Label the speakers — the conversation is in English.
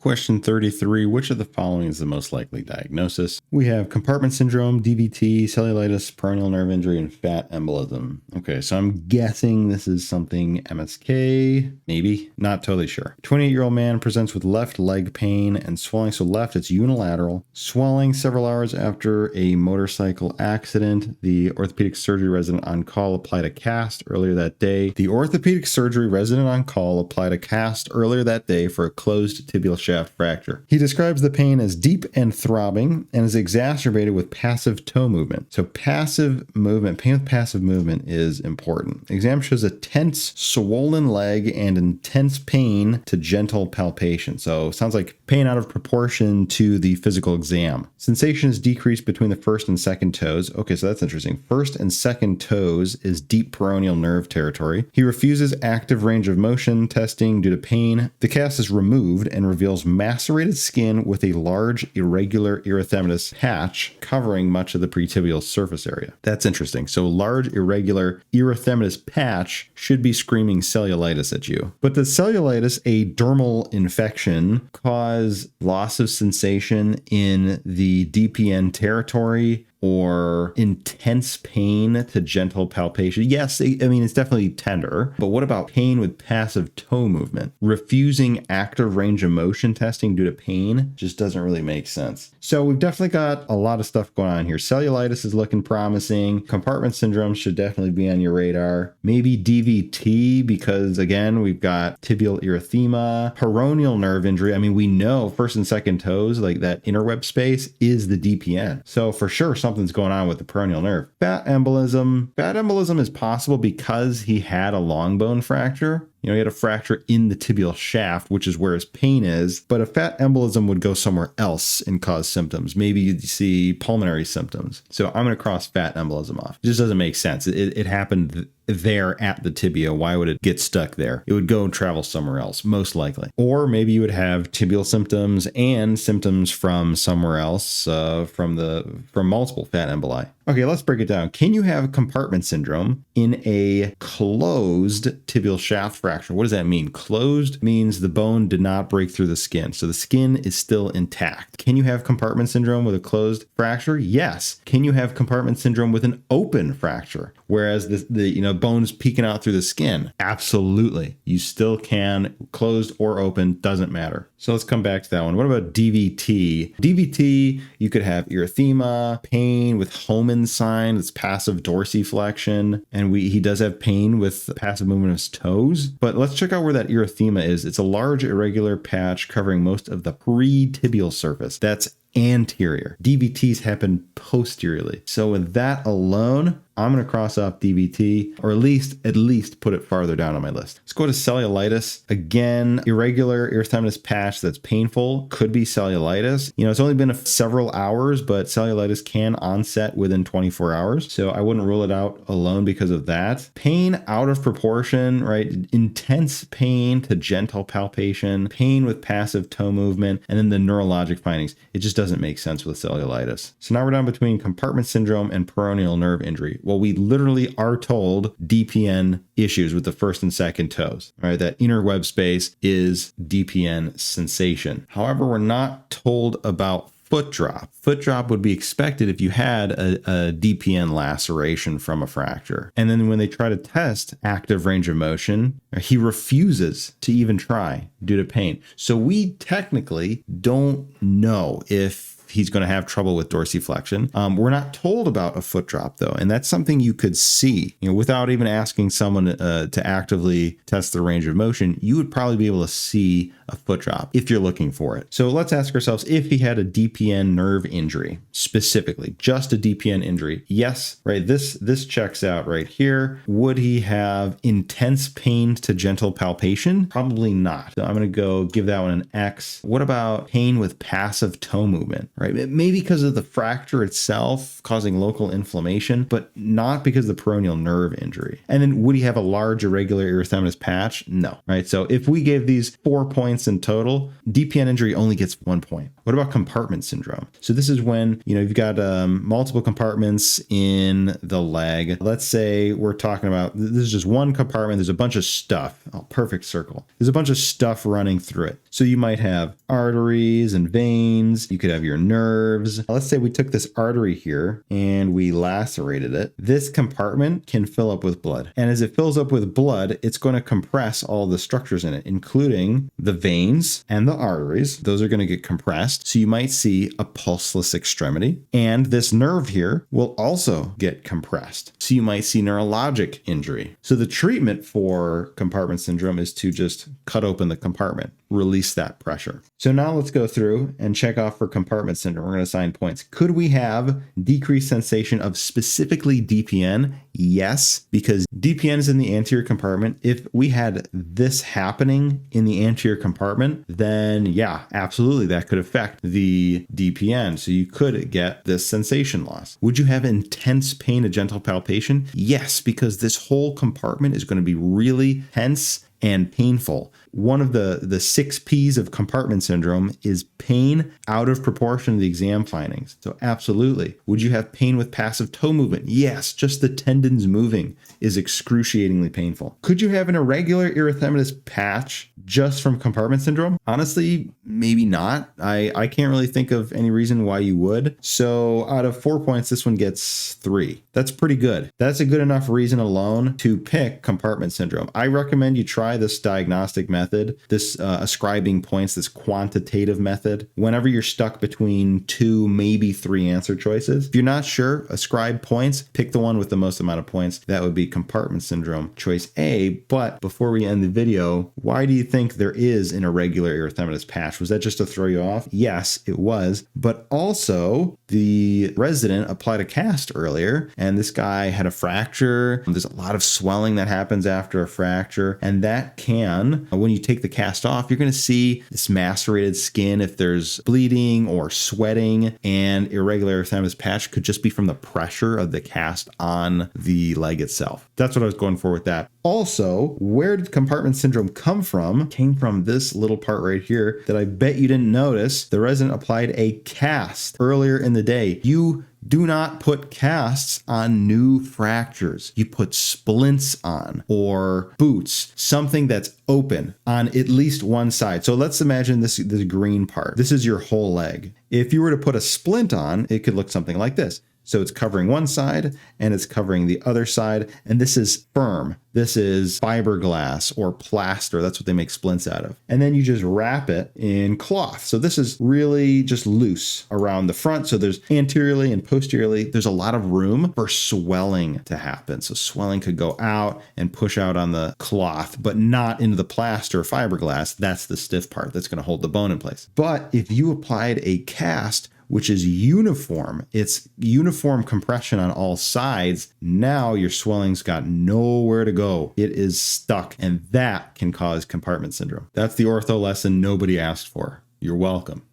Speaker 1: Question 33, which of the following is the most likely diagnosis? We have compartment syndrome, DVT, cellulitis, peroneal nerve injury, and fat embolism. Okay, so I'm guessing this is something MSK, maybe, not totally sure. 28-year-old man presents with left leg pain and swelling. So left, it's unilateral. Swelling several hours after a motorcycle accident. The orthopedic surgery resident on call applied a cast earlier that day. The orthopedic surgery resident on call applied a cast earlier that day for a closed tibial shaft fracture. He describes the pain as deep and throbbing and is exacerbated with passive toe movement. So passive movement, pain with passive movement is important. Exam shows a tense, swollen leg and intense pain to gentle palpation. So sounds like pain out of proportion to the physical exam. Sensation is decreased between the first and second toes. Okay, so that's interesting. First and second toes is deep peroneal nerve territory. He refuses active range of motion testing due to pain. The cast is removed and reveals macerated skin with a large irregular erythematous patch covering much of the pretibial surface area. That's interesting. So large irregular erythematous patch should be screaming cellulitis at you. But does cellulitis, a dermal infection, cause loss of sensation in the DPN territory or intense pain to gentle palpation? Yes, I mean, it's definitely tender, but what about pain with passive toe movement? Refusing active range of motion testing due to pain just doesn't really make sense. So we've definitely got a lot of stuff going on here. Cellulitis is looking promising. Compartment syndrome should definitely be on your radar. Maybe DVT, because again, we've got tibial erythema, peroneal nerve injury. I mean, we know first and second toes, like that interweb space, is the DPN. So for sure, something's going on with the peroneal nerve. Fat embolism. Fat embolism is possible because he had a long bone fracture. You know, he had a fracture in the tibial shaft, which is where his pain is, but a fat embolism would go somewhere else and cause symptoms. Maybe you'd see pulmonary symptoms. So I'm going to cross fat embolism off. It just doesn't make sense. It happened there at the tibia. Why would it get stuck there? It would go and travel somewhere else, most likely. Or maybe you would have tibial symptoms and symptoms from somewhere else, from multiple fat emboli. Okay, let's break it down. Can you have compartment syndrome in a closed tibial shaft fracture? What does that mean? Closed means the bone did not break through the skin, so the skin is still intact. Can you have compartment syndrome with a closed fracture? Yes. Can you have compartment syndrome with an open fracture, whereas the bone's peeking out through the skin? Absolutely. You still can. Closed or open, doesn't matter. So let's come back to that one. What about DVT? DVT, you could have erythema, pain with Homan sign, it's passive dorsiflexion, and he does have pain with passive movement of his toes. But let's check out where that erythema is. It's a large irregular patch covering most of the pretibial surface. That's anterior. DVTs happen posteriorly. So with that alone, I'm going to cross off DVT, or at least put it farther down on my list. Let's go to cellulitis. Again, irregular erythematous patch that's painful, could be cellulitis. You know, it's only been several hours, but cellulitis can onset within 24 hours. So I wouldn't rule it out alone because of that. Pain out of proportion, right? Intense pain to gentle palpation, pain with passive toe movement, and then the neurologic findings. It just doesn't make sense with cellulitis. So now we're down between compartment syndrome and peroneal nerve injury. Well, we literally are told DPN issues with the first and second toes, right? That inner web space is DPN sensation. However, we're not told about foot drop. Foot drop would be expected if you had a DPN laceration from a fracture. And then when they try to test active range of motion, he refuses to even try due to pain. So we technically don't know if he's going to have trouble with dorsiflexion. We're not told about a foot drop though, and that's something you could see, without even asking someone to actively test the range of motion. You would probably be able to see a foot drop if you're looking for it. So let's ask ourselves if he had a DPN nerve injury, specifically just a DPN injury. Yes, right. This checks out right here. Would he have intense pain to gentle palpation? Probably not. So I'm going to give that one an X. What about pain with passive toe movement? right? Maybe because of the fracture itself causing local inflammation, but not because of the peroneal nerve injury. And then would he have a large irregular erythematous patch? No, right? So if we gave these 4 points in total, DPN injury only gets 1 point. What about compartment syndrome? So this is when, you've got multiple compartments in the leg. Let's say we're talking about, this is just one compartment. There's a bunch of stuff. Oh, perfect circle. There's a bunch of stuff running through it. So you might have arteries and veins. You could have your nerves. Let's say we took this artery here and we lacerated it. This compartment can fill up with blood. And as it fills up with blood, it's going to compress all the structures in it, including the veins and the arteries. Those are going to get compressed. So you might see a pulseless extremity. And this nerve here will also get compressed. So you might see neurologic injury. So the treatment for compartment syndrome is to just cut open the compartment, release that pressure. So now let's go through and check off for compartment syndrome. We're going to assign points. Could we have decreased sensation of specifically DPN? Yes, because DPN is in the anterior compartment. If we had this happening in the anterior compartment, then yeah, absolutely, that could affect the DPN. So you could get this sensation loss. Would you have intense pain, a gentle palpation? Yes, because this whole compartment is going to be really tense and painful. One of the 6 P's of compartment syndrome is pain out of proportion to the exam findings. So absolutely. Would you have pain with passive toe movement? Yes, just the tendons moving is excruciatingly painful. Could you have an irregular erythematous patch just from compartment syndrome? Honestly, maybe not. I can't really think of any reason why you would. So out of 4 points, this one gets 3. That's pretty good. That's a good enough reason alone to pick compartment syndrome. I recommend you try this diagnostic method, this ascribing points, this quantitative method, whenever you're stuck between 2, maybe 3 answer choices. If you're not sure, ascribe points, pick the one with the most amount of points. That would be compartment syndrome, choice A. But before we end the video, why do you think there is an irregular erythematous patch? Was that just to throw you off? Yes, it was. But also, the resident applied a cast earlier, and this guy had a fracture. There's a lot of swelling that happens after a fracture, and that can, when you take the cast off, you're going to see this macerated skin if there's bleeding or sweating, and irregular erythematous patch could just be from the pressure of the cast on the leg itself. That's what I was going for with that. Also, where did compartment syndrome come from? It came from this little part right here that I bet you didn't notice. The resident applied a cast earlier in the day. You do not put casts on new fractures. You put splints on, or boots, something that's open on at least one side. So let's imagine this green part. This is your whole leg. If you were to put a splint on, it could look something like this. So it's covering one side and it's covering the other side. And this is firm. This is fiberglass or plaster. That's what they make splints out of. And then you just wrap it in cloth. So this is really just loose around the front. So there's anteriorly and posteriorly, there's a lot of room for swelling to happen. So swelling could go out and push out on the cloth, but not into the plaster or fiberglass. That's the stiff part that's going to hold the bone in place. But if you applied a cast, which is uniform, it's uniform compression on all sides, now your swelling's got nowhere to go. It is stuck, and that can cause compartment syndrome. That's the ortho lesson nobody asked for. You're welcome.